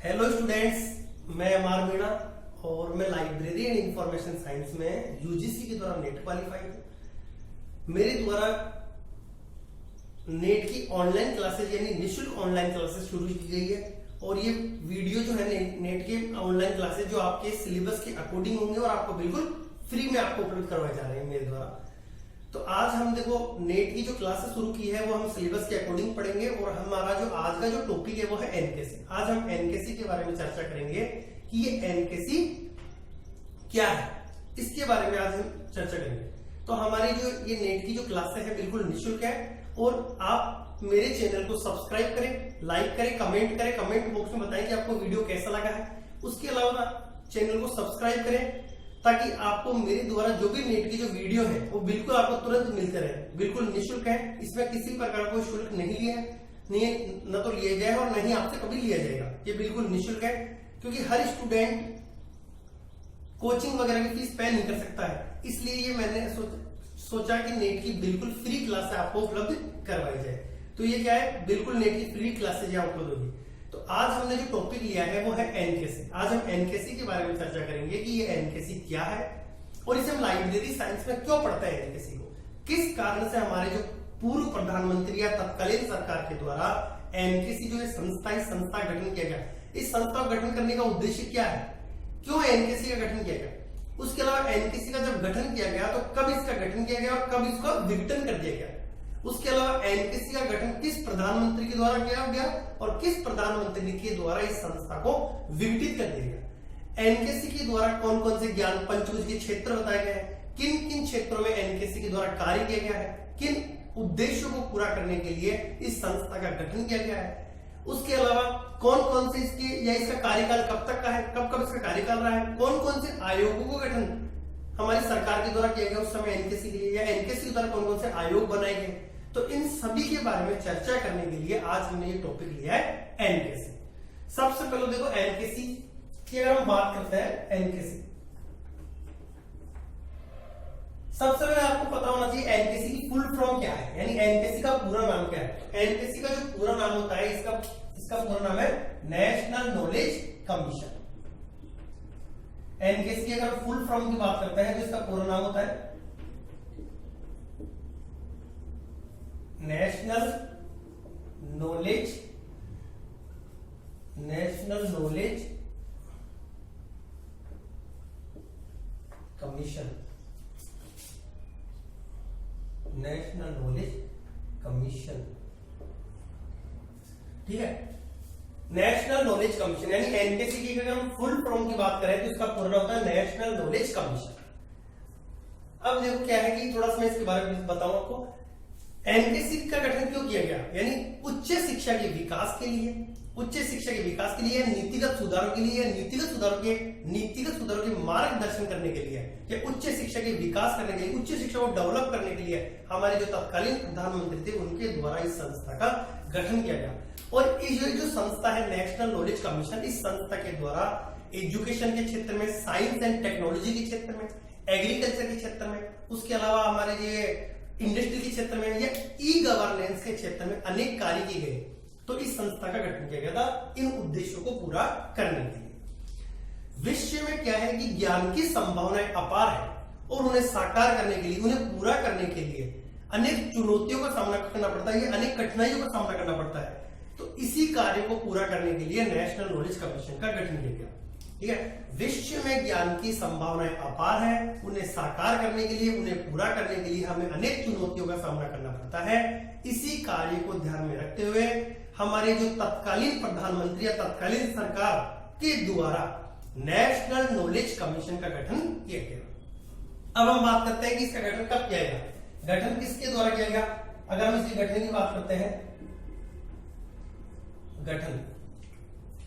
Hello students, मैं अमार मीणा और मैं लाइब्रेरी एंड इंफॉर्मेशन साइंस में यूजीसी के द्वारा नेट क्वालिफाइड हूं। मेरे द्वारा नेट की ऑनलाइन क्लासेज यानी निःशुल्क ऑनलाइन क्लासेस शुरू की गई है और ये वीडियो जो है नेट के ऑनलाइन क्लासेज जो आपके सिलेबस के अकॉर्डिंग होंगे और आपको बिल्कुल फ्री में आपको उपलब्ध करवाए जा रहे हैं मेरे द्वारा। तो आज हम देखो नेट की जो क्लासेस शुरू की है वो हम सिलेबस के अकॉर्डिंग पढ़ेंगे और हमारा जो आज का जो टॉपिक है वो है एनकेसी। आज हम एनकेसी के बारे में चर्चा करेंगे कि ये एनकेसी क्या है, इसके बारे में आज हम चर्चा करेंगे। तो हमारी जो ये नेट की जो क्लासेस है बिल्कुल निःशुल्क है और आप मेरे चैनल को सब्सक्राइब करें, लाइक करें, कमेंट करें, कमेंट बॉक्स में बताएं कि आपको वीडियो कैसा लगा है। उसके अलावा चैनल को सब्सक्राइब करें ताकि आपको मेरे द्वारा जो भी नेट की जो वीडियो है वो बिल्कुल आपको तुरंत मिलते रहे। बिल्कुल निःशुल्क है, इसमें किसी प्रकार का शुल्क नहीं लिया है, न तो लिया गया है और न ही आपसे कभी लिया जाएगा। ये बिल्कुल निःशुल्क है क्योंकि हर स्टूडेंट कोचिंग वगैरह की फीस पे नहीं कर सकता है, इसलिए ये मैंने सोचा कि नेट की बिल्कुल फ्री क्लास आपको उपलब्ध करवाई जाए। तो ये क्या है, बिल्कुल नेट की फ्री क्लासेज उपलब्ध होगी। तो आज हमने जो टॉपिक लिया है वो है एनकेसी। आज हम एनकेसी के बारे में चर्चा करेंगे कि ये एनकेसी क्या है और इसे हम लाइब्रेरी साइंस में क्यों पढ़ते हैं एनकेसी को, किस कारण से हमारे जो पूर्व प्रधानमंत्री या तत्कालीन सरकार के द्वारा एनकेसी जो है संस्था गठन किया गया। इस संस्था का गठन करने का उद्देश्य क्या है, क्यों एनकेसी का गठन किया गया, उसके अलावा एनकेसी का जब गठन किया गया तो कब इसका गठन किया गया और कब इसका विघटन कर दिया गया। उसके अलावा एनकेसी का गठन किस प्रधानमंत्री के द्वारा किया गया और किस प्रधानमंत्री के द्वारा इस संस्था को विघटित कर दिया गया। एनकेसी के द्वारा कौन कौन से ज्ञान पंचभुज के क्षेत्र बताए गए हैं, किन किन क्षेत्रों में एनकेसी के द्वारा कार्य किया गया है, किन उद्देश्यों को पूरा करने के लिए इस संस्था का गठन किया गया है। उसके अलावा कौन कौन से इसके या इसका कार्यकाल कब तक का है, कब कब इसका कार्यकाल रहा है, कौन कौन से आयोगों को गठन हमारी सरकार के द्वारा किया गया उस समय एनकेसी के लिए, या एनकेसी के द्वारा कौन कौन से आयोग बनाए गए। तो इन सभी के बारे में चर्चा करने के लिए आज हमने ये टॉपिक लिया है एनकेसी। सबसे पहले देखो एनकेसी की अगर हम बात करते हैं एनकेसी, सबसे पहले आपको पता होना चाहिए एनकेसी की फुल फॉर्म क्या है, यानी एनकेसी का पूरा नाम क्या है। एनकेसी का जो पूरा नाम होता है इसका पूरा नाम है नेशनल नॉलेज कमीशन। एनकेसी की अगर फुल फॉर्म की बात करते हैं तो इसका पूरा नाम होता है national knowledge commission. National knowledge commission, ठीक है, नेशनल नॉलेज कमीशन यानी एनकेसी की अगर हम फुल फॉर्म की बात करें तो इसका पूरा होता है नेशनल नॉलेज कमीशन। अब देखो क्या है कि थोड़ा सा मैं इसके बारे में बताऊं आपको। एनकेसी का गठन क्यों किया गया, यानी उच्च शिक्षा के विकास के लिए, नीतिगत सुधारों के लिए, नीतिगत सुधारों के मार्गदर्शन करने के लिए, या उच्च शिक्षा के विकास करने के लिए, उच्च शिक्षा को डेवलप करने के लिए हमारे जो तत्कालीन प्रधानमंत्री थे उनके द्वारा इस संस्था का गठन किया गया। और ये जो संस्था है नेशनल नॉलेज कमीशन, इस संस्था के द्वारा एजुकेशन के क्षेत्र में, साइंस एंड टेक्नोलॉजी के क्षेत्र में, एग्रीकल्चर के क्षेत्र में, उसके अलावा हमारे ये इंडस्ट्री के क्षेत्र में या ई गवर्नेंस के क्षेत्र में अनेक कार्य किए गए। तो इस संस्था का गठन किया गया था इन उद्देश्यों को पूरा करने के लिए। विश्व में क्या है कि ज्ञान की संभावनाएं अपार है और उन्हें साकार करने के लिए, उन्हें पूरा करने के लिए अनेक चुनौतियों का सामना करना पड़ता है, अनेक कठिनाइयों का सामना करना पड़ता है। तो इसी कार्य को पूरा करने के लिए नेशनल नॉलेज कमीशन का गठन किया गया, ठीक है। विश्व में ज्ञान की संभावनाएं अपार है, उन्हें साकार करने के लिए, उन्हें पूरा करने के लिए हमें अनेक चुनौतियों का सामना करना पड़ता है। इसी कार्य को ध्यान में रखते हुए हमारे जो तत्कालीन प्रधानमंत्री या तत्कालीन सरकार के द्वारा नेशनल नॉलेज कमीशन का गठन किया गया। अब हम बात करते हैं कि इसका गठन कब किया गया, गठन किसके द्वारा किया गया। अगर हम इसके गठन की बात करते हैं,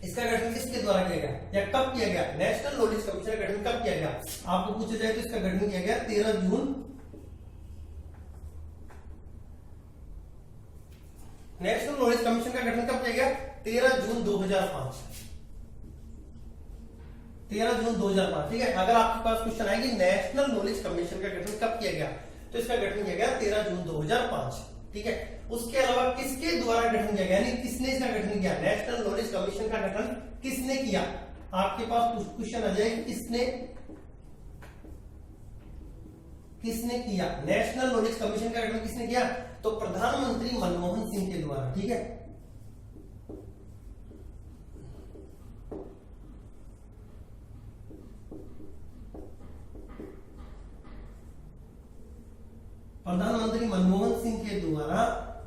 इसका गठन किसके द्वारा किया गया या कब किया गया, नेशनल नॉलेज कमीशन का गठन कब किया गया। आपको पूछा जाए तो इसका गठन किया गया 13 जून। नेशनल नॉलेज कमीशन का गठन कब किया गया, 13 जून 2005। 13 जून 2005, ठीक है। अगर आपके पास क्वेश्चन आए कि नेशनल नॉलेज कमीशन का गठन कब किया गया तो इसका गठन किया गया 13 जून 2005, ठीक है। उसके अलावा किसके द्वारा गठन किया गया, यानी किसने इसका गठन किया, नेशनल नॉलेज कमीशन का गठन किसने किया। आपके पास क्वेश्चन आ जाए किसने किया, नेशनल नॉलेज कमीशन का गठन किसने किया, तो प्रधानमंत्री मनमोहन सिंह के द्वारा, ठीक है। प्रधानमंत्री मनमोहन सिंह के द्वारा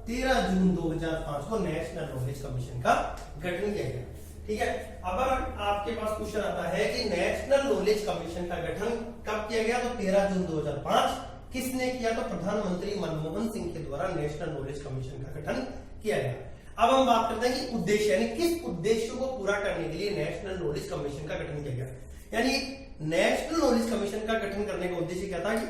13 जून 2005 को नेशनल नॉलेज कमीशन का गठन किया गया, ठीक है। अब आपके पास क्वेश्चन आता है कि नेशनल नॉलेज कमीशन का गठन कब किया गया, तो 13 जून 2005 किसने किया, तो प्रधानमंत्री मनमोहन सिंह के द्वारा नेशनल नॉलेज कमीशन का गठन किया गया। अब हम बात करते हैं कि उद्देश्य, यानी किस उद्देश्यों को पूरा करने के लिए नेशनल नॉलेज कमीशन का गठन किया गया। यानी नेशनल नॉलेज कमीशन का गठन करने का उद्देश्य क्या था कि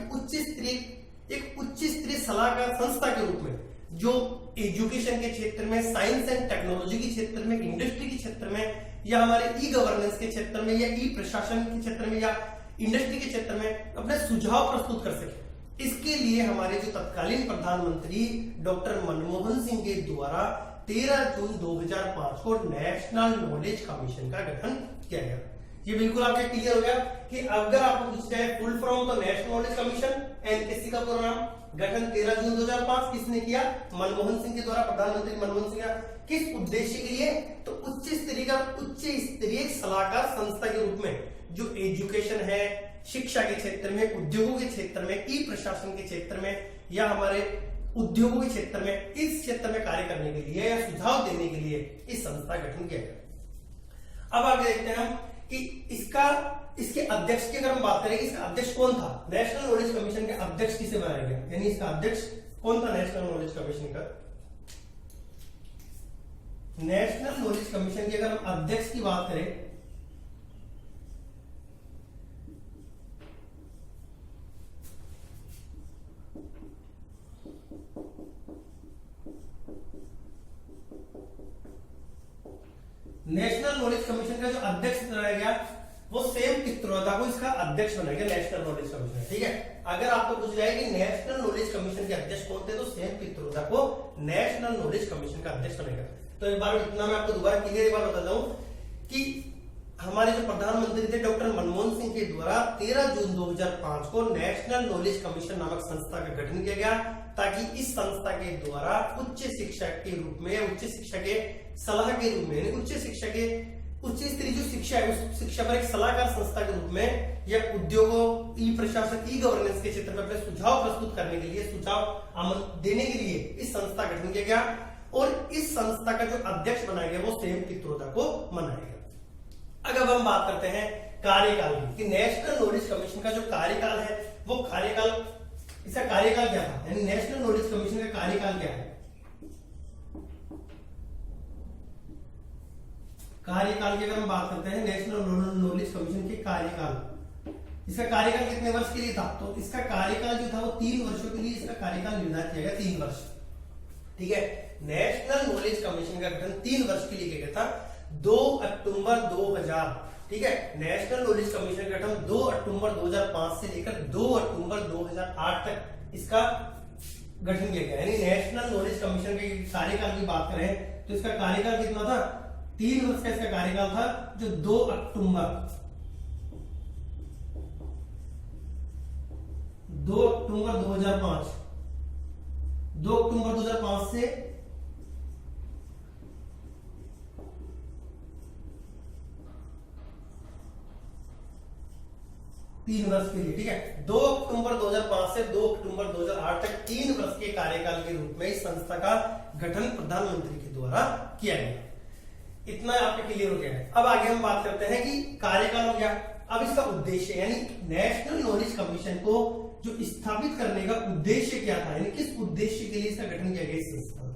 एक उच्च स्तरीय सलाहकार संस्था के रूप में जो एजुकेशन के क्षेत्र में, साइंस एंड टेक्नोलॉजी के क्षेत्र में, इंडस्ट्री के क्षेत्र में, या हमारे ई गवर्नेंस के क्षेत्र में, या ई प्रशासन के क्षेत्र में, या इंडस्ट्री के क्षेत्र में अपने सुझाव प्रस्तुत कर सके। इसके लिए हमारे जो तत्कालीन प्रधानमंत्री डॉक्टर मनमोहन सिंह के द्वारा 13 जून 2005 को नेशनल नॉलेज कमीशन का गठन किया गया। ये बिल्कुल आपके क्लियर हो गया कि अगर आपको पूछ जाए फुल फॉर्म, तो नेशनल नॉलेज कमीशन, एनकेसी का पूरा नाम, गठन 13 जून 2005 किसने किया, मनमोहन सिंह के द्वारा, प्रधानमंत्री मनमोहन सिंह, किस उद्देश्य के लिए, तो उच्च स्तरीय सलाहकार संस्था के रूप में जो एजुकेशन है, शिक्षा के क्षेत्र में, उद्योगों के क्षेत्र में, ई प्रशासन के क्षेत्र में, या हमारे उद्योगों के क्षेत्र में, इस क्षेत्र में कार्य करने के लिए या सुझाव देने के लिए इस संस्था का गठन किया गया। अब आगे देखते हैं हम कि इसके अध्यक्ष की अगर हम बात करें, इसका अध्यक्ष कौन था, नेशनल नॉलेज कमीशन के अध्यक्ष किसे बनाया गया, यानी इसका अध्यक्ष कौन था नेशनल नॉलेज कमीशन का। नेशनल नॉलेज कमीशन के अगर हम अध्यक्ष की बात करें, नेशनल नॉलेज कमीशन का जो अध्यक्ष बनाया गया वो सेम पित्रोदा को इसका अध्यक्ष बनाया गया, नेशनल नॉलेज कमीशन, ठीक है। अगर आपको पूछ जाए कि नेशनल नॉलेज कमीशन के अध्यक्ष कौन थे, तो सेम पित्रोदा को नेशनल नॉलेज कमीशन का अध्यक्ष बनेगा। तो एक बार इतना मैं आपको दोबारा क्लियर एक बार बताता हूं कि हमारे जो प्रधानमंत्री थे डॉक्टर मनमोहन सिंह के द्वारा 13 जून 2005 को नेशनल नॉलेज कमीशन नामक संस्था का गठन किया गया, ताकि इस संस्था के द्वारा उच्च शिक्षा के रूप में, उच्च शिक्षा के सलाह के रूप में, उच्च स्तरीय जो शिक्षा है उस शिक्षा पर एक सलाहकार संस्था के रूप में, या उद्योगों, ई प्रशासन, ई गवर्नेंस के क्षेत्र में अपने सुझाव प्रस्तुत करने के लिए, सुझाव देने के लिए इस संस्था का गठन किया गया। और इस संस्था का जो अध्यक्ष बनाया गया वो सेम पित्रोदा को बनाया गया। अगर हम बात करते हैं कार्यकाल की, कि नेशनल नॉलेज कमीशन का जो कार्यकाल है वो कार्यकाल, इसका कार्यकाल क्या था, यानी नेशनल नॉलेज कमीशन का कार्यकाल क्या है। कार्यकाल की अगर हम बात करते हैं नेशनल नॉलेज कमीशन के कार्यकाल, इसका कार्यकाल कितने वर्ष के लिए था, तो इसका कार्यकाल जो था वो 3 वर्षों के लिए इसका कार्यकाल निर्धारित किया गया, 3 वर्ष, ठीक है। नेशनल नॉलेज कमीशन का गठन 3 वर्ष के लिए किया गया था, 2 अक्टूबर 2000, ठीक है। नेशनल नॉलेज कमीशन का गठन 2 अक्टूबर 2005 से लेकर 2 अक्टूबर 2008 तक इसका गठन किया गया। यानी नेशनल नॉलेज कमीशन के कार्यकाल की बात करें तो इसका कार्यकाल कितना था, 3 वर्ष का इसका कार्यकाल था, जो 2 अक्टूबर 2005 से 3 वर्ष के लिए, ठीक है। 2 अक्टूबर 2005 से 2 अक्टूबर 2008 तक 3 वर्ष के कार्यकाल के रूप में इस संस्था का गठन प्रधानमंत्री के द्वारा किया गया। इतना आपके क्लियर हो गया है। अब आगे हम बात करते हैं कि कार्यकाल हो गया, अब इसका उद्देश्य, यानी नेशनल नॉलेज कमीशन को जो स्थापित करने का उद्देश्य क्या था, यानी किस उद्देश्य के लिए इसका गठन किया गया इस संस्था का।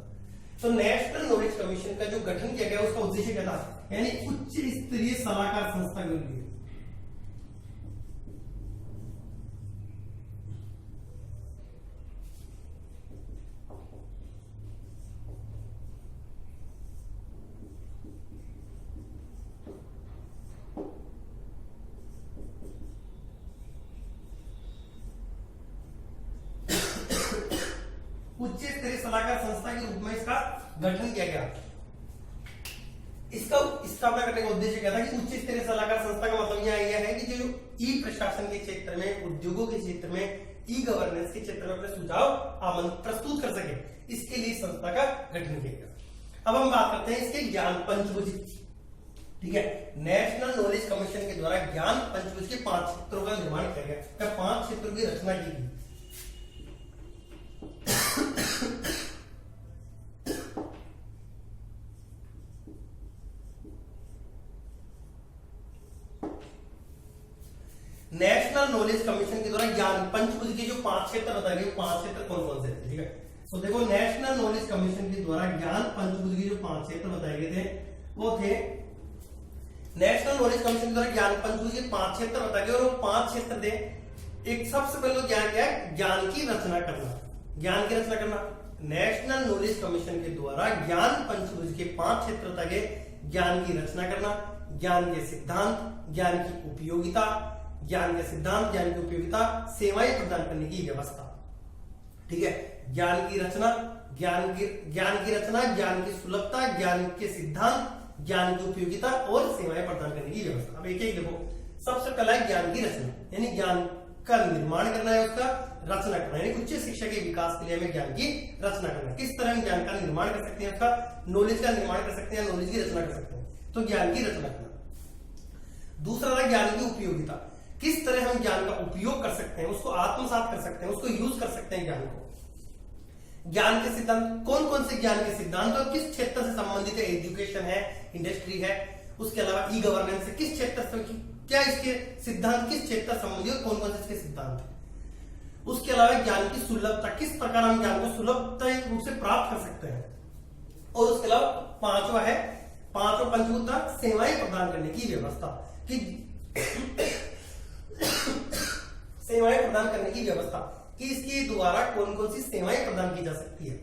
तो नेशनल नॉलेज कमीशन का जो गठन किया गया उसका उद्देश्य क्या था, यानी उच्च स्तरीय सलाहकार संस्था के लिए, उच्च स्तरीय सलाहकार संस्था के रूप में इसका गठन किया गया। इसका स्थापना करने का उद्देश्य क्या था कि उच्च स्तरीय सलाहकार संस्था का मतलब यह है कि जो ई प्रशासन के क्षेत्र में, उद्योगों के क्षेत्र में, ई गवर्नेंस के क्षेत्र में अपने सुझाव प्रस्तुत कर सके, इसके लिए संस्था का गठन किया गया। अब हम बात करते हैं इसके ज्ञान पंचभुज, ठीक है। नेशनल नॉलेज कमीशन के द्वारा ज्ञान पंचभुज के 5 क्षेत्रों का निर्माण किया गया, 5 क्षेत्रों की रचना की गई। नेशनल नॉलेज कमीशन के द्वारा ज्ञान पंचभुज के जो 5 क्षेत्र बताए गए, 5 क्षेत्र कौन कौन से थे, ठीक है। तो देखो नेशनल नॉलेज कमीशन के द्वारा ज्ञान पंचभुज के जो 5 क्षेत्र बताए गए थे वो थे, नेशनल नॉलेज कमीशन के द्वारा ज्ञान पंचभुज के 5 क्षेत्र बताए गए और वो 5 क्षेत्र थे। एक सबसे पहले तो ज्ञान क्या है, ज्ञान की रचना करना, ज्ञान की रचना करना। नेशनल नॉलेज कमीशन के द्वारा ज्ञान पंचभुज के 5 क्षेत्र बताए गए, ज्ञान की रचना करना, ज्ञान के सिद्धांत, ज्ञान की उपयोगिता, ज्ञान के सिद्धांत, ज्ञान की उपयोगिता, सेवाएं प्रदान करने की व्यवस्था, ठीक है। ज्ञान की रचना, ज्ञान की रचना, ज्ञान की सुलभता, ज्ञान के सिद्धांत, ज्ञान की उपयोगिता और सेवाएं प्रदान करने की व्यवस्था। अब एक देखो, सबसे पहला है ज्ञान की रचना, यानी ज्ञान का निर्माण करना है, उसका रचना करना, यानी उच्च शिक्षा के विकास के लिए हमें ज्ञान की रचना करना। किस तरह हम ज्ञान का निर्माण कर सकते हैं, उसका नॉलेज का निर्माण कर सकते हैं, नॉलेज की रचना कर सकते हैं, तो ज्ञान की रचना करना। दूसरा था ज्ञान की उपयोगिता, किस तरह हम ज्ञान का उपयोग कर सकते हैं, उसको आत्मसात कर सकते हैं, उसको यूज कर सकते हैं ज्ञान को। ज्ञान के सिद्धांत, कौन कौन से ज्ञान के सिद्धांत और किस क्षेत्र से संबंधित है, एजुकेशन है, इंडस्ट्री है, उसके अलावा ई गवर्नेंस है, किस क्षेत्र से, क्या इसके सिद्धांत किस क्षेत्र से संबंधित और कौन कौन से इसके सिद्धांत है। उसके अलावा ज्ञान की सुलभता, किस प्रकार हम ज्ञान को सुलभ रूप से प्राप्त कर सकते हैं। और उसके अलावा पांचवा पंचभूत था सेवाएं प्रदान करने की व्यवस्था, कि सेवाएं प्रदान करने की व्यवस्था, कि इसके द्वारा कौन कौन सी सेवाएं प्रदान की जा सकती है,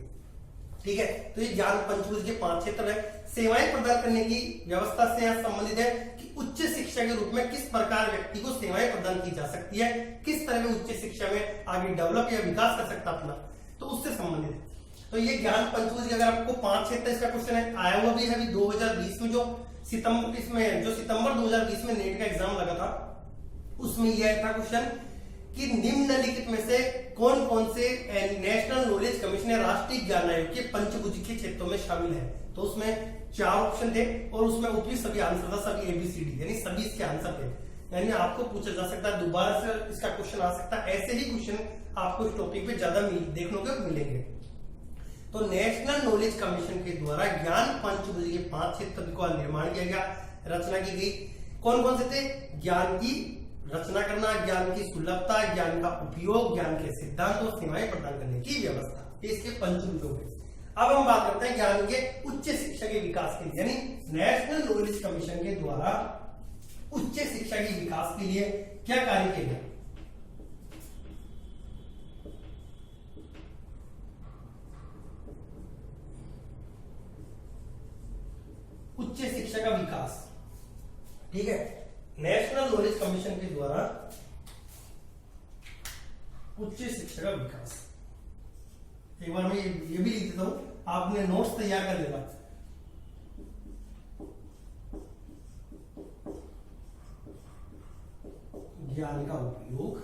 ठीक है। तो ये ज्ञान पंचभुज के 5 क्षेत्र है। सेवाएं प्रदान करने की व्यवस्था से यहां संबंधित है कि उच्च शिक्षा के रूप में किस प्रकार व्यक्ति को सेवाएं प्रदान की जा सकती है, किस तरह में उच्च शिक्षा में आगे डेवलप या विकास कर सकता अपना, तो उससे संबंधित है। तो ये ज्ञान पंचभुज के अगर आपको 5 क्षेत्र इसका क्वेश्चन है, आया हुआ भी है अभी 2020 में, जो सितंबर 2020 में नेट का एग्जाम लगा था, उसमें यह था क्वेश्चन कि निम्नलिखित में से कौन कौन से नेशनल नॉलेज कमीशन या राष्ट्रीय ज्ञान आयोग के पंचभुज के क्षेत्रों में शामिल है। तो उसमें 4 ऑप्शन थे और उसमें उपयुक्त सभी आंसर था, सभी ABCD, यानी सभी इसके आंसर थे। यानी आपको पूछा जा सकता है, दोबारा से इसका क्वेश्चन आ सकता है, ऐसे ही क्वेश्चन आपको इस टॉपिक पे ज्यादा देखने को मिलेंगे। तो नेशनल नॉलेज कमीशन के द्वारा ज्ञान पंचभुज के 5 क्षेत्र का निर्माण किया गया, रचना की गई। कौन कौन से थे, ज्ञान की रचना करना, ज्ञान की सुलभता, ज्ञान का उपयोग, ज्ञान के सिद्धांत और सेवाएं प्रदान करने की व्यवस्था, ये इसके पंचभुज हो गए। अब हम बात करते हैं ज्ञान के उच्च शिक्षा के विकास के लिए, यानी नेशनल नॉलेज कमीशन के द्वारा उच्च शिक्षा के विकास के लिए क्या कार्य किया गया। उच्च शिक्षा का विकास, ठीक है। नेशनल नॉलेज कमीशन के द्वारा उच्च शिक्षा का विकास, एक बार मैं ये भी लिख देता हूं, आपने नोट्स तैयार कर लेना। ज्ञान का उपयोग,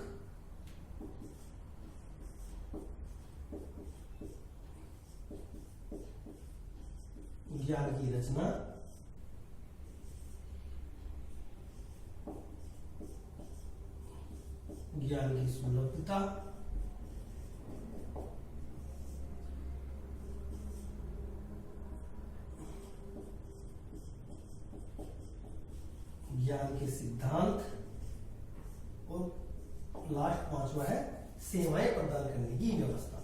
ज्ञान की रचना, ज्ञान की सुलभता, ज्ञान के सिद्धांत और लास्ट 5वां है सेवाएं प्रदान करने की व्यवस्था।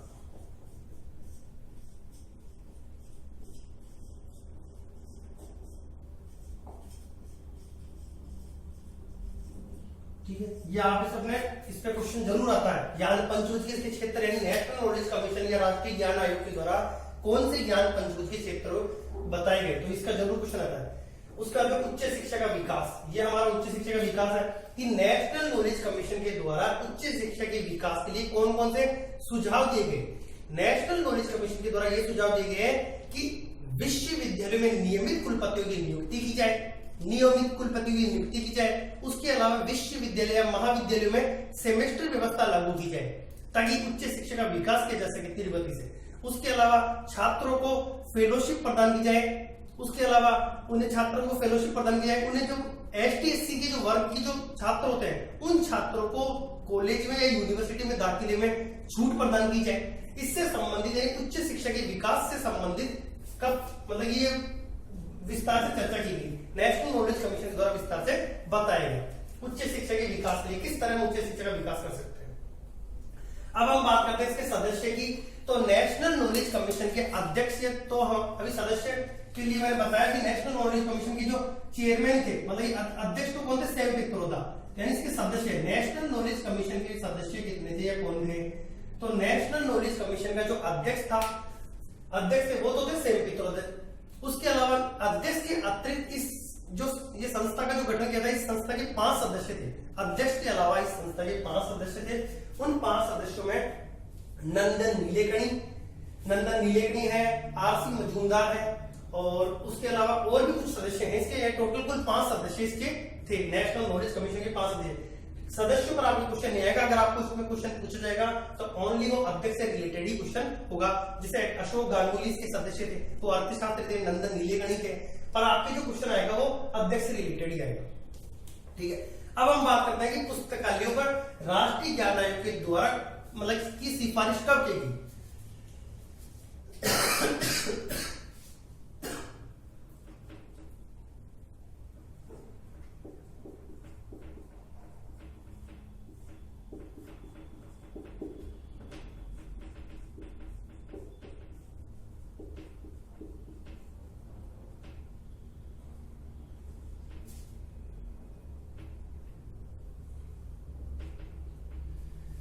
ठीक है, ये आप सबने इस पे क्वेश्चन जरूर आता है। ज्ञान पंचभुज के क्षेत्र यानी नेशनल नॉलेज कमीशन या राष्ट्रीय ज्ञान आयोग के द्वारा कौन से ज्ञान पंचभुज के क्षेत्र बताए गए, तो इसका जरूर क्वेश्चन आता है। उसका जो उच्च शिक्षा का विकास, ये हमारा उच्च शिक्षा का विकास है कि नेशनल नॉलेज कमीशन के द्वारा उच्च शिक्षा के विकास के लिए कौन कौन से सुझाव दिए गए। नेशनल नॉलेज कमीशन के द्वारा ये सुझाव दिए गए हैं कि विश्वविद्यालय में नियमित कुलपतियों की नियुक्ति की जाए, नियमित कुलपतियों की नियुक्ति की जाए। उसके अलावा विश्वविद्यालय या महाविद्यालयों में सेमेस्टर व्यवस्था लागू की जाए ताकि उच्च शिक्षा का विकास किया जा सके तीव्र गति से। उसके अलावा छात्रों को फेलोशिप प्रदान की जाए, उसके अलावा उन्हें छात्रों को फेलोशिप प्रदान की जाए। उन्हें जो एसटी एससी के जो वर्ग की जो छात्र होते हैं उन छात्रों को कॉलेज में या यूनिवर्सिटी में दाखिले में छूट प्रदान की जाए। इससे संबंधित उच्च शिक्षा के विकास से संबंधित कब मतलब ये विस्तार से चर्चा की गई, नेशनल नॉलेज कमीशन के द्वारा विस्तार से बताया गया उच्च शिक्षा के विकास के लिए किस तरह उच्च शिक्षा का विकास कर सकते हैं। अब हम बात करते हैं इसके सदस्य की। तो नेशनल नॉलेज कमीशन के अध्यक्ष, तो हम अभी सदस्य के लिए मैंने बताया कि नेशनल नॉलेज कमीशन के जो चेयरमैन थे मतलब अध्यक्ष तो कौन थे, सैम पित्रोदा, यानी इसके सदस्य नेशनल नॉलेज कमीशन के सदस्य कितने थे या कौन थे। तो नेशनल नॉलेज कमीशन का जो अध्यक्ष था, अध्यक्ष थे वो तो थे सैम पित्रोदा। उसके अलावा अध्यक्ष के अतिरिक्त इस जो ये संस्था का जो गठन किया था, इस संस्था के 5 सदस्य थे। अध्यक्ष के अलावा इस संस्था के 5 सदस्य थे। उन 5 सदस्यों में नंदन नीलेकणी है, आरसी मजूमदार है और उसके अलावा और भी कुछ सदस्य हैं। इसके टोटल कुल 5 सदस्य इसके थे। नेशनल नॉलेज कमीशन के 5 सदस्यों पर आपको क्वेश्चन नहीं आएगा। अगर आपको इसमें क्वेश्चन पूछा जाएगा तो ओनली वो अध्यक्ष से रिलेटेड ही क्वेश्चन होगा। जैसे अशोक गांगुली इसके सदस्य थे, वो अर्थशास्त्री थे, नंदन नीलेकणी थे, पर आपके जो क्वेश्चन आएगा वो अध्यक्ष से रिलेटेड ही आएगा। ठीक है, अब हम बात करते हैं कि पुस्तकालयों पर राष्ट्रीय ज्ञान आयोग के द्वारा मतलब की सिफारिश कब की गई।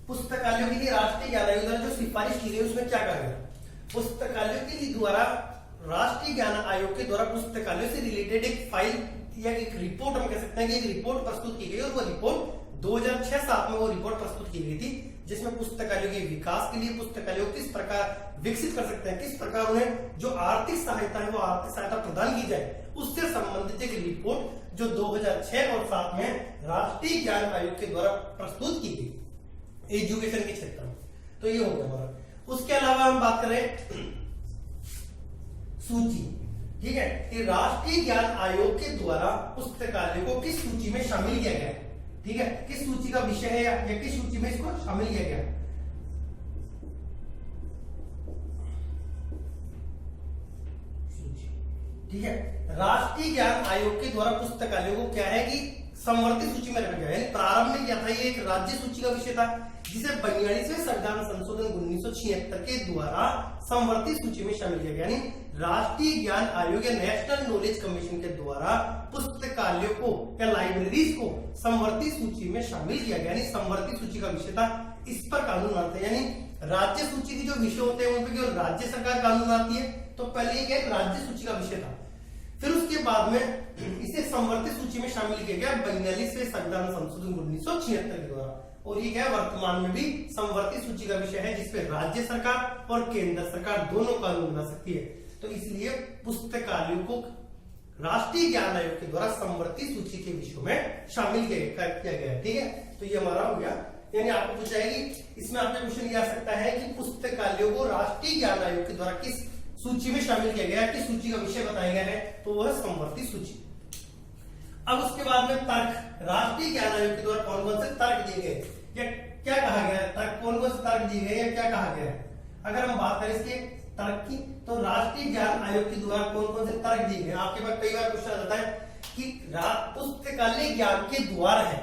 पुस्तकालयों के लिए राष्ट्रीय ज्ञान आयोग द्वारा जो सिफारिश की गई उसमें क्या कहा गया। पुस्तकालयों के लिए द्वारा राष्ट्रीय ज्ञान आयोग के द्वारा पुस्तकालयों से रिलेटेड एक फाइल या एक रिपोर्ट हम कह सकते हैं कि एक रिपोर्ट प्रस्तुत की गई और वो रिपोर्ट 2006-07 में वो रिपोर्ट प्रस्तुत की गई थी, जिसमें पुस्तकालयों के विकास के लिए पुस्तकालयों को किस प्रकार विकसित कर सकते हैं, किस प्रकार उन्हें जो आर्थिक सहायता है वो आर्थिक सहायता प्रदान की जाए, उससे संबंधित एक रिपोर्ट जो 2006 और 2007 में राष्ट्रीय ज्ञान आयोग के द्वारा प्रस्तुत की गई एजुकेशन के क्षेत्र में। तो ये हो गया हमारा। उसके अलावा हम बात करें सूची, ठीक है, कि राष्ट्रीय ज्ञान आयोग के द्वारा पुस्तकालय को किस सूची में शामिल किया गया है, ठीक है, किस सूची का विषय है या किस सूची में इसको शामिल किया गया है। ठीक है, राष्ट्रीय ज्ञान आयोग के द्वारा पुस्तकालयों को क्या है कि संवर्धित सूची में रखा गया, यानी प्रारंभ में क्या था, ये एक राज्य सूची का विषय था जिसे 42वें संविधान संशोधन 1976 के द्वारा संवर्धित सूची में शामिल किया गया। यानी राष्ट्रीय ज्ञान आयोग या नेशनल नॉलेज कमीशन के द्वारा पुस्तकालयों को या लाइब्रेरीज को संवर्धित सूची में शामिल किया गया, यानी संवर्धित सूची का विषय था। इस पर कानून बनाते हैं, यानी राज्य सूची के जो विषय होते हैं उन पर केवल राज्य सरकार कानून बनाती है। तो पहले ये राज्य सूची का विषय था, फिर उसके बाद में इसे संवर्धित सूची में शामिल किया गया 42वें संविधान संशोधन 1976 के द्वारा। और ये क्या वर्तमान में भी संवर्धित सूची का विषय है जिसपे राज्य सरकार और केंद्र सरकार दोनों कानून बना सकती है। तो इसलिए पुस्तकालयों को राष्ट्रीय ज्ञान आयोग के द्वारा संवर्धित सूची के विषयों में शामिल किया गया। ठीक है, तो ये हमारा हो गया। यानी आपको पूछा है कि इसमें आपका क्वेश्चन ये आ सकता है कि पुस्तकालयों को राष्ट्रीय ज्ञान आयोग के द्वारा किस सूची में शामिल किया गया है, किस सूची का विषय बताया गया है, तो वह संवर्धित सूची। अब उसके बाद में तर्क, राष्ट्रीय ज्ञान आयोग के द्वारा कौन कौन से तर्क दिए गए या क्या कहा गया है, तर्क कौन कौन से तर्क दिए गए या क्या कहा गया है। अगर हम बात करें इसके तर्क की, तो राष्ट्रीय ज्ञान आयोग के द्वारा कौन कौन से तर्क दिए गए। आपके पास कई बार क्वेश्चन आता है कि पुस्तकालय ज्ञान के द्वार है,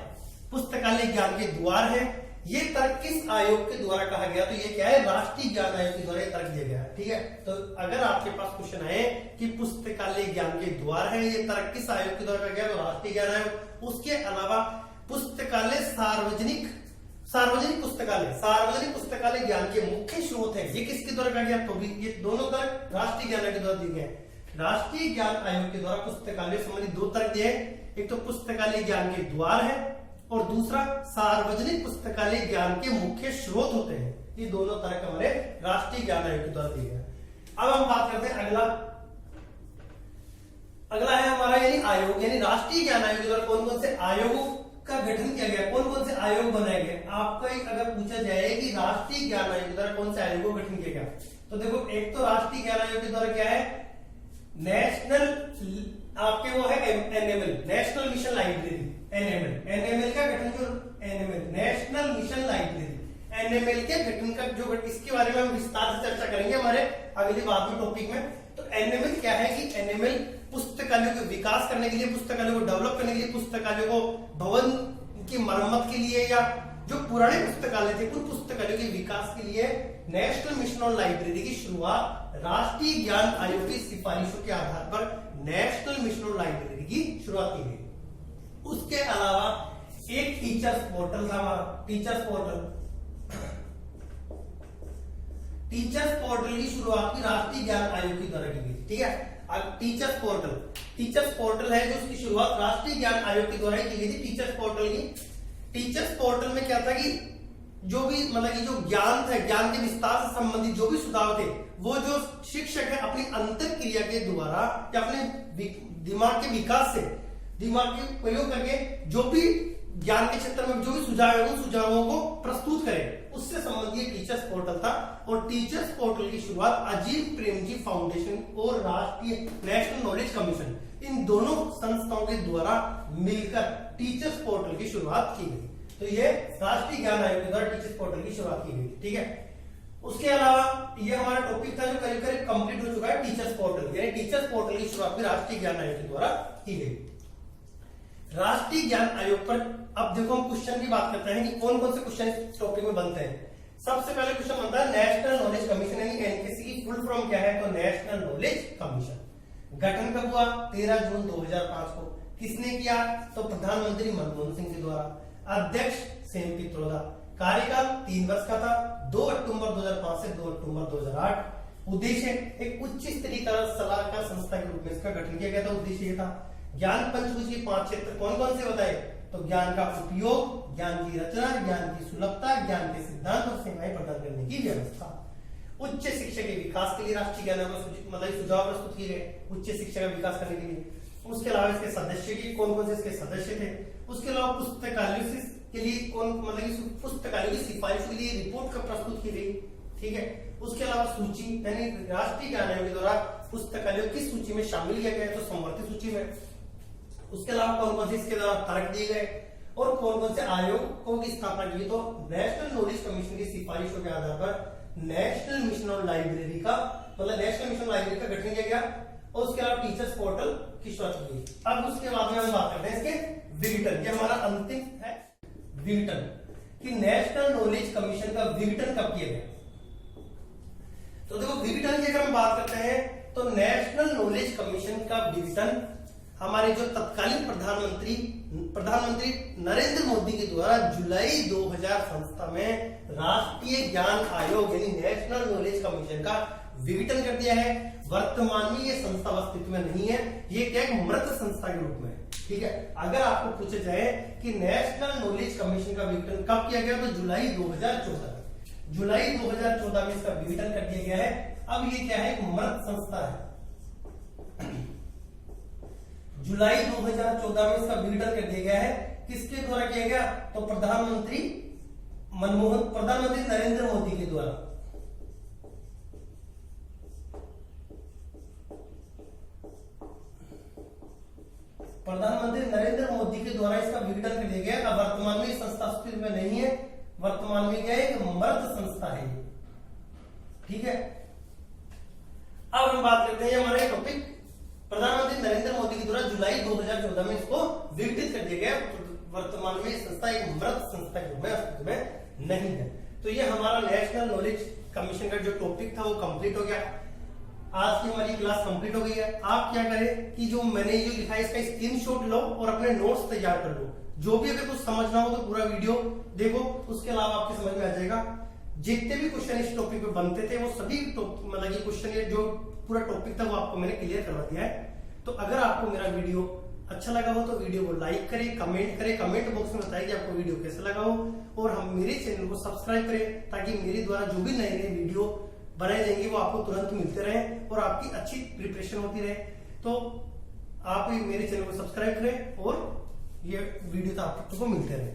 पुस्तकालय ज्ञान के द्वार है, ये तर्क किस आयोग के द्वारा कहा गया, तो ये क्या है, राष्ट्रीय ज्ञान आयोग के द्वारा ये तर्क दिया गया है। ठीक है, तो अगर आपके पास क्वेश्चन आए कि पुस्तकालय ज्ञान के द्वार है, ये तर्क किस आयोग के द्वारा कहा गया, तो राष्ट्रीय ज्ञान आयोग। उसके अलावा पुस्तकालय सार्वजनिक पुस्तकालय ज्ञान के मुख्य स्रोत है, ये किसके द्वारा कहा गया, तो भी ये दोनों तर्क राष्ट्रीय ज्ञान आयोग के द्वारा दिए गए। राष्ट्रीय ज्ञान आयोग के द्वारा पुस्तकालय संबंधित 2 तर्क दिए, एक तो पुस्तकालय ज्ञान के द्वार है और दूसरा सार्वजनिक पुस्तकालय ज्ञान के मुख्य स्रोत होते हैं। ये दोनों तरह के हमारे राष्ट्रीय ज्ञान आयोग के द्वारा दिए गए। अब हम बात करते हैं अगला है हमारा यानी आयोग, यानी राष्ट्रीय ज्ञान आयोग के द्वारा कौन कौन से आयोगों का गठन किया गया, कौन कौन से आयोग बनाए गए। आपको अगर पूछा जाए कि राष्ट्रीय ज्ञान आयोग के द्वारा कौन से आयोगों का गठन किया गया, तो देखो एक तो राष्ट्रीय ज्ञान आयोग के द्वारा क्या है, नेशनल आपके वो है NML, national mission library, NML का गठन जो NML national mission library, NML के गठन का जो इसके बारे में हम विस्तार से चर्चा करेंगे हमारे अगले बाद में टॉपिक में। तो एनएमएल क्या है कि एनएमएल पुस्तकालयों के विकास करने के लिए, पुस्तकालयों को डेवलप करने के लिए, पुस्तकालयों को भवन की मरम्मत के लिए या जो पुराने पुस्तकालय थे उन पुस्तकालयों के विकास के लिए नेशनल मिशन ऑन लाइब्रेरी की शुरुआत राष्ट्रीय ज्ञान आयोग की सिफारिशों के आधार पर नेशनल मिशन ऑन लाइब्रेरी की शुरुआत की गई। उसके अलावा एक टीचर्स पोर्टल था हमारा, टीचर्स पोर्टल की शुरुआत भी राष्ट्रीय ज्ञान आयोग के द्वारा की गई। ठीक है, अब टीचर्स पोर्टल है जो उसकी शुरुआत राष्ट्रीय ज्ञान आयोग के द्वारा की गई थी। टीचर्स पोर्टल में क्या था कि जो भी मतलब कि जो ज्ञान था, ज्ञान के विस्तार से संबंधित जो भी सुझाव थे, वो जो शिक्षक है अपनी अंतर क्रिया के द्वारा या अपने दिमाग के विकास से, दिमाग के प्रयोग करके जो भी ज्ञान के क्षेत्र में जो भी सुझाव है उन सुझावों को प्रस्तुत करे, उससे संबंधित टीचर्स पोर्टल था। और टीचर्स पोर्टल की शुरुआत अजीम प्रेमजी फाउंडेशन और राष्ट्रीय नेशनल नॉलेज कमीशन, इन दोनों संस्थाओं के द्वारा मिलकर टीचर्स पोर्टल की शुरुआत की गई। तो ये राष्ट्रीय ज्ञान आयोग के द्वारा टीचर्स पोर्टल की शुरुआत की गई। ठीक है, उसके अलावा ये हमारा टॉपिक था जो करीब करीब कंप्लीट हो चुका है, टीचर्स पोर्टल, यानी टीचर्स पोर्टल की शुरुआत भी राष्ट्रीय ज्ञान आयोग के द्वारा की गई। राष्ट्रीय ज्ञान आयोग पर अब देखो हम क्वेश्चन की बात करते हैं कि कौन कौन से क्वेश्चन इस टॉपिक में बनते हैं। सबसे पहले क्वेश्चन बनता है नेशनल नॉलेज कमीशन, यानी एनकेसी की फुल फॉर्म क्या है, तो नेशनल नॉलेज कमीशन। गठन कब हुआ, 13 जून 2005 को। किसने किया, तो प्रधानमंत्री मनमोहन सिंह के द्वारा। अध्यक्ष सेम पित्रोदा। कार्यकाल 3 वर्ष का था, 2 अक्टूबर 2005 से 2 अक्टूबर 2008। उद्देश्य एक उच्च स्तरीय सलाहकार संस्था के रूप में इसका गठन किया गया था। उद्देश्य ये था ज्ञान पंचभूज के 5 क्षेत्र कौन कौन से बताए, तो ज्ञान का उपयोग, ज्ञान की रचना, ज्ञान की सुलभता, ज्ञान के सिद्धांत और सेवाएं प्रदान करने की व्यवस्था। उच्च शिक्षा के विकास के लिए राष्ट्रीय ज्ञान मतलब सुझाव प्रस्तुत किए गए उच्च शिक्षा का विकास करने के लिए। उसके अलावा इसके सदस्य की कौन कौन से इसके सदस्य थे। उसके अलावा पुस्तकालयों के लिए कौन मतलब पुस्तकालयों की सिफारिश के लिए रिपोर्ट का प्रस्तुत की गई। ठीक है, उसके अलावा सूची, यानी राष्ट्रीय ज्ञान आयोग के द्वारा पुस्तकालयों की सूची में शामिल किया गया तो संवर्धित सूची में। उसके अलावा कौन कौन से इसके द्वारा तर्क दिए गए और कौन कौन से आयोगों की स्थापना की, तो नेशनल नॉलेज कमीशन की सिफारिशों के आधार पर नेशनल मिशन ऑन लाइब्रेरी का मतलब नेशनल मिशन लाइब्रेरी का गठन किया गया और उसके अलावा टीचर्स पोर्टल की शुरुआत की गई। अब उसके बाद में हम बात करते हैं इसके विघटन, ये हमारा अंतिम है विघटन, कि नेशनल नॉलेज कमीशन का विघटन कब किया गया। तो देखो विघटन की अगर हम बात करते हैं तो नेशनल नॉलेज कमीशन का विघटन हमारे जो तत्कालीन प्रधानमंत्री नरेंद्र मोदी के द्वारा जुलाई 2000 संस्था में राष्ट्रीय ज्ञान आयोग यानी नेशनल नॉलेज कमीशन का विघटन कर दिया है। वर्तमान में ये संस्था अस्तित्व में नहीं है, ये क्या एक मृत संस्था के रूप में। ठीक है, अगर आपको पूछा जाए कि नेशनल नॉलेज कमीशन का विघटन कब किया गया, तो जुलाई 2014 में इसका विघटन कर दिया गया है। अब ये क्या है, एक मृत संस्था है। जुलाई 2014 में इसका विघटन कर दिया गया है। किसके द्वारा किया गया, तो प्रधानमंत्री नरेंद्र मोदी के द्वारा। प्रधानमंत्री नरेंद्र मोदी के द्वारा इसका विघटन कर दिया गया। अब वर्तमान में संस्था अस्तित्व में नहीं है, वर्तमान में क्या है, एक मृत संस्था है। ठीक है, अब हम बात करते हैं हमारे टॉपिक प्रधानमंत्री नरेंद्र मोदी के द्वारा जुलाई 2014 में इसको विघटित कर दिया गया। वर्तमान में संस्था एक मृत संस्था के रूप में अस्तित्व में नहीं है। तो ये हमारा नेशनल नॉलेज कमीशन का जो टॉपिक था वो कंप्लीट हो गया। आज की हमारी क्लास कंप्लीट हो गई है। आप क्या करें कि जो मैंने जो लिखा है इसका स्क्रीनशॉट लो और अपने नोट्स तैयार कर लो। जो भी अगर कुछ समझना हो तो पूरा वीडियो देखो, उसके अलावा आपके समझ में आ जाएगा। जितने भी क्वेश्चन इस टॉपिक पे बनते थे वो सभी मतलब ये क्वेश्चन जो पूरा टॉपिक था वो आपको मैंने क्लियर करवा दिया है। तो अगर आपको मेरा वीडियो अच्छा लगा हो तो वीडियो को लाइक करें, कमेंट बॉक्स में बताइए कि आपको वीडियो कैसा लगा हो, और हम मेरे चैनल को सब्सक्राइब करें ताकि मेरे द्वारा जो भी नए नए वीडियो बनाए जाएंगे वो आपको तुरंत मिलते रहे और आपकी अच्छी प्रिपरेशन होती रहे। तो आप मेरे चैनल को सब्सक्राइब करें और ये वीडियो तो आपको मिलते रहे।